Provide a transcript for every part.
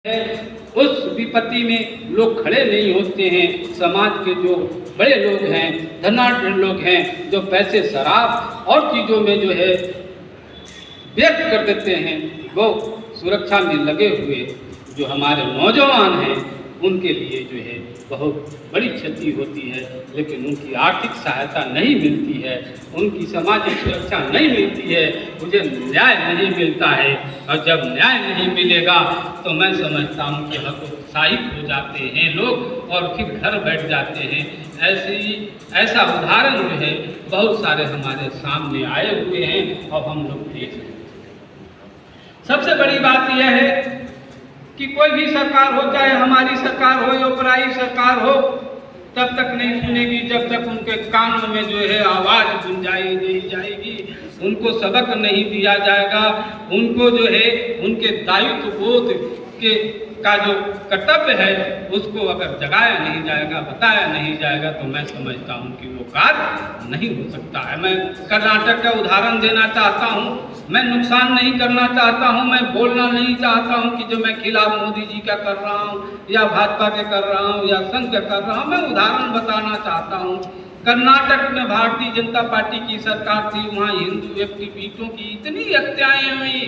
है, उस विपत्ति में लोग खड़े नहीं होते हैं। समाज के जो बड़े लोग हैं, धनाढ्य लोग हैं, जो पैसे शराब और चीज़ों में जो है व्यर्थ कर देते हैं, वो सुरक्षा में लगे हुए जो हमारे नौजवान हैं उनके लिए जो है बहुत बड़ी क्षति होती है। लेकिन उनकी आर्थिक सहायता नहीं मिलती है, उनकी सामाजिक सुरक्षा नहीं मिलती है, मुझे न्याय नहीं मिलता है। और जब न्याय नहीं मिलेगा तो मैं समझता हूँ कि हतोत्साहित हो जाते हैं लोग और फिर घर बैठ जाते हैं। ऐसा उदाहरण जो है बहुत सारे हमारे सामने आए हुए हैं और हम लोग देख रहे हैं। सबसे बड़ी बात यह है कि कोई भी सरकार हो, चाहे हमारी सरकार हो या पराई सरकार हो, तब तक नहीं सुनेगी जब तक उनके कानों में जो है आवाज़ गुंजाई नहीं जाएगी, उनको सबक नहीं दिया जाएगा, उनको जो है उनके दायित्व बोध के का जो कर्तव्य है उसको अगर जगाया नहीं जाएगा, बताया नहीं जाएगा, तो मैं समझता हूँ कि वो कार्य नहीं हो सकता है। मैं कर्नाटक का उदाहरण देना चाहता हूँ। मैं नुकसान नहीं करना चाहता हूँ, मैं बोलना नहीं चाहता हूँ कि जो मैं खिलाफ मोदी जी का कर रहा हूँ या भाजपा के कर रहा हूँ या संघ का कर रहा हूँ। मैं उदाहरण बताना चाहता हूँ। कर्नाटक में भारतीय जनता पार्टी की सरकार थी, वहाँ हिंदू एक्टिविस्टों की इतनी हत्याएं हुई।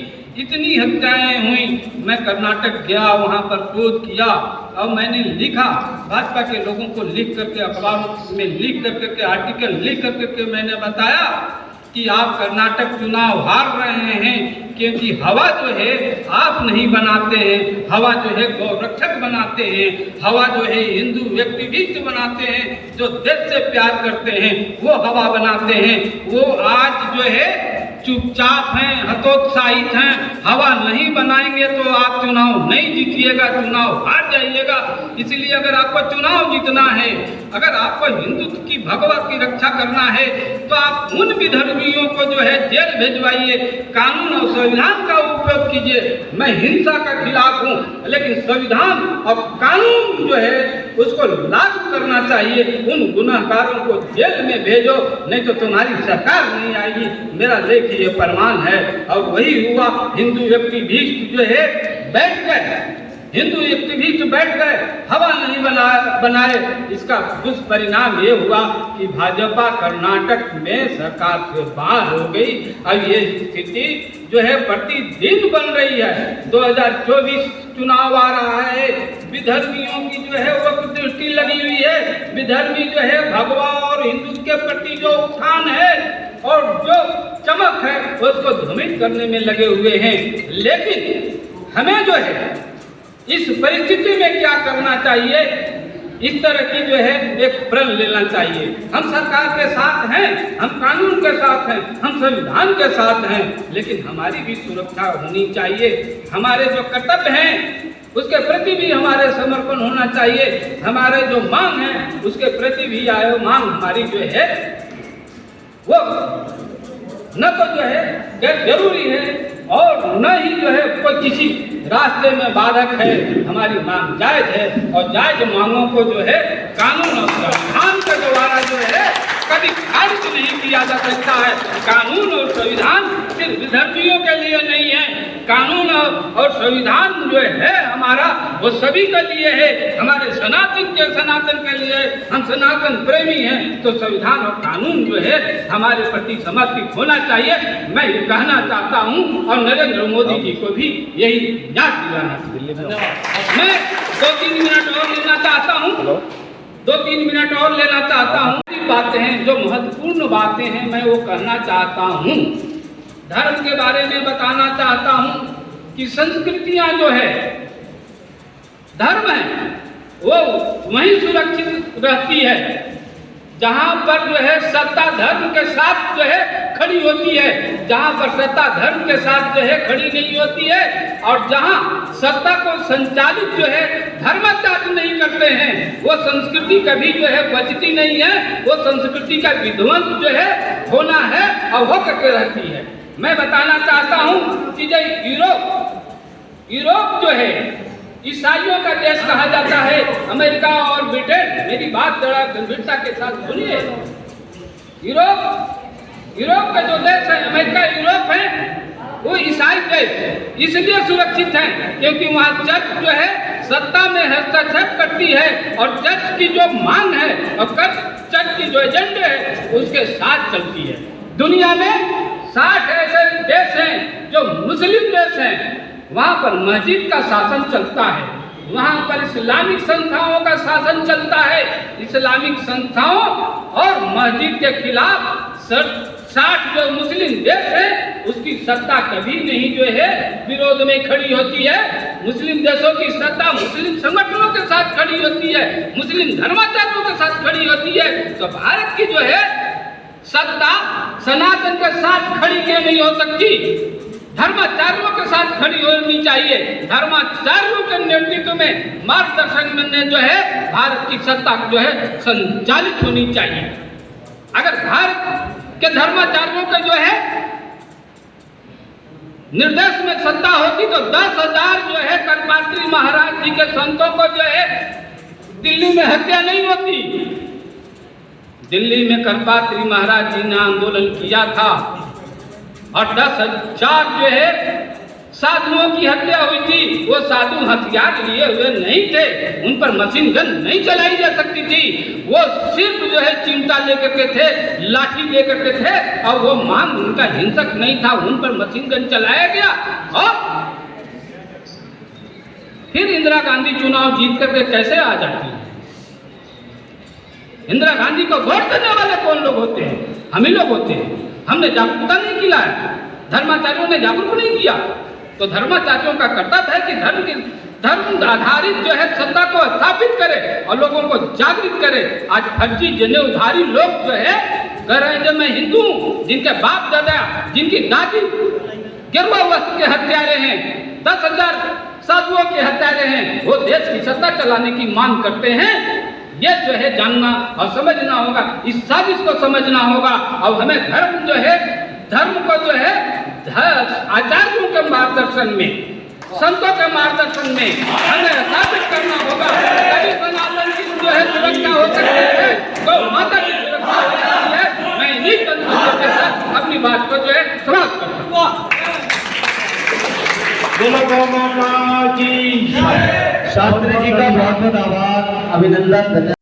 मैं कर्नाटक गया, वहाँ पर शोध किया और मैंने लिखा, भाजपा के लोगों को लिख करके, अखबारों में लिख करके, आर्टिकल लिख करके मैंने बताया कि आप कर्नाटक चुनाव हार रहे हैं क्योंकि हवा जो है आप नहीं बनाते हैं, हवा जो है गौरक्षक बनाते हैं, हवा जो है हिंदू एक्टिविस्ट बनाते हैं, जो देश से प्यार करते हैं वो हवा बनाते हैं। वो आज जो है चुपचाप हैं, हतोत्साहित हैं, हवा नहीं बनाएंगे तो आप चुनाव नहीं जीतिएगा, चुनाव हार जाइएगा। इसलिए अगर आपको चुनाव जीतना है, अगर आपको हिंदुत्व की भगवा की रक्षा करना है, तो आप उन विधर्मियों को जो है जेल भेजवाइए, कानून और संविधान का उपयोग कीजिए। मैं हिंसा का खिलाफ हूँ, लेकिन संविधान और कानून जो है उसको लागू करना चाहिए। उन गुनाहगारों को जेल में भेजो, नहीं तो तुम्हारी सरकार नहीं आएगी। मेरा लेख ये प्रमाण है। और वही हुआ, हिंदू एक्टिविस्ट जो है बैठ गए, हिंदू एक्टिविस्ट बैठ गए, हवा नहीं बनाए। इसका दुष्परिणाम ये हुआ कि भाजपा कर्नाटक में सरकार से बाहर हो गई। अब ये स्थिति जो है प्रतिदिन बन रही है। 2024 चुनाव आ रहा है, विधर्मियों की जो है वो दृष्टि लगी हुई है। विधर्मी जो है भगवा और हिंदू के प्रति जो उत्थान है और जो चमक है उसको ध्वनित करने में लगे हुए हैं। लेकिन हमें जो है इस परिस्थिति में क्या करना चाहिए, इस तरह की जो है एक प्रण लेना चाहिए। हम सरकार के साथ हैं, हम कानून के साथ हैं, हम संविधान के साथ हैं, लेकिन हमारी भी सुरक्षा होनी चाहिए। हमारे जो कर्तव्य हैं उसके प्रति भी हमारे समर्पण होना चाहिए। हमारे जो मांग है उसके प्रति भी आयो मांग हमारी जो है वो न तो जो है गैर जरूरी है और न ही जो है कोई किसी रास्ते में बाधक है। हमारी मांग जायज है और जायज मांगों को जो है कानून और संविधान के द्वारा जो है कभी खारिज नहीं किया जा सकता है। कानून और संविधान सिर्फ विधर्मियों के लिए नहीं है, कानून और संविधान जो है हमारा वो सभी के लिए है। हमारे सनातन के लिए, हम सनातन प्रेमी हैं, तो संविधान और कानून जो है हमारे प्रति समर्पित होना चाहिए। मैं ये कहना चाहता हूँ और नरेंद्र मोदी जी को भी यही याद दिलाना चाहिए। मैं 2-3 मिनट और लेना चाहता हूँ, 2-3 मिनट और लेना चाहता हूँ। बातें हैं जो महत्वपूर्ण बातें हैं, मैं वो कहना चाहता हूँ। धर्म के बारे में बताना चाहता हूँ कि संस्कृतियाँ जो है धर्म है वो वहीं सुरक्षित रहती है जहाँ पर जो है सत्ता धर्म के साथ जो है खड़ी होती है, जहाँ पर सत्ता धर्म के साथ जो है खड़ी नहीं होती है, और जहाँ सत्ता को संचालित जो है धर्माचार्य नहीं करते हैं, वो संस्कृति कभी जो है बचती नहीं है। वो संस्कृति का विध्वंस जो है होना है और हो करके रहती है। मैं बताना चाहता हूँ कि जो यूरोप जो है ईसाइयों का देश कहा जाता है, अमेरिका और ब्रिटेन। मेरी बात जरा गंभीरता के साथ सुनिए। यूरोप का जो देश है, अमेरिका यूरोप है, वो ईसाई देश इसलिए सुरक्षित है क्योंकि वहाँ चर्च जो है सत्ता में हस्तक्षेप करती है और चर्च की जो मांग है और चर्च की जो एजेंडे है उसके साथ चलती है। दुनिया में 60 ऐसे देश हैं जो मुस्लिम देश हैं, वहाँ पर मस्जिद का शासन चलता है, वहाँ पर इस्लामिक संस्थाओं का शासन चलता है। इस्लामिक संस्थाओं और मस्जिद के खिलाफ 60 जो मुस्लिम देश है उसकी सत्ता कभी नहीं जो है विरोध में खड़ी होती है। मुस्लिम देशों की सत्ता मुस्लिम संगठनों के साथ खड़ी होती है, मुस्लिम धर्माचार्यों के साथ खड़ी होती है। तो भारत की जो है सत्ता सनातन के साथ खड़ी क्यों नहीं हो सकती? धर्माचार्यों के साथ खड़ी होनी चाहिए। धर्माचार्यों के नेतृत्व में मार्गदर्शन में जो है भारत की सत्ता जो है संचालित होनी चाहिए। अगर भारत के धर्माचार्यों के जो है निर्देश में सत्ता होती तो 10,000 जो है करपात्री महाराज जी के संतों को जो है दिल्ली में हत्या नहीं होती। दिल्ली में करपात्री महाराज जी ने आंदोलन किया था और 10,000 जो है साधुओं की हत्या हुई थी। वो साधु हथियार लिए हुए नहीं थे, उन पर मशीन गन नहीं चलाई जा सकती थी। वो सिर्फ जो है चिमटा लेकर के थे, लाठी लेकर के थे और वो मांग उनका हिंसक नहीं था, उन पर मशीन गन चलाया गया। और फिर इंदिरा गांधी चुनाव जीत करके कैसे आ जाती है? इंदिरा गांधी को वोट देने वाले कौन लोग होते हैं? हम ही लोग होते हैं। हमने जागरूकता नहीं खिलाया, धर्माचार्यों ने जागरूक नहीं किया। तो धर्माचार्यों का कर्तव्य है कि धर्म आधारित जो है सत्ता को स्थापित करे और लोगों को जागृत करे। आज फर्जी जनेऊधारी लोग जो है कह रहे हैं जब मैं हिंदू हूँ, जिनके बाप दादा जिनकी दादी गेरुआ वस्त्र के हत्यारे हैं, 10,000 साधुओं के हत्यारे हैं, वो देश की सत्ता चलाने की मांग करते हैं। ये जो है जानना और समझना होगा, इस साजिश को समझना होगा। और हमें धर्म को जो है आचार्यों के मार्गदर्शन में, संतों के मार्गदर्शन में हमें स्थापित करना होगा। तभी सनातन की जो है सुरक्षा हो सकती है, गौ माता की सुरक्षा हो सकती है। मैं इन्हीं तंत्रों के साथ अपनी बात को जो है समाप्त करता हूँ। शास्त्री जी का बहुत बहुत आभार, अभिनंदन।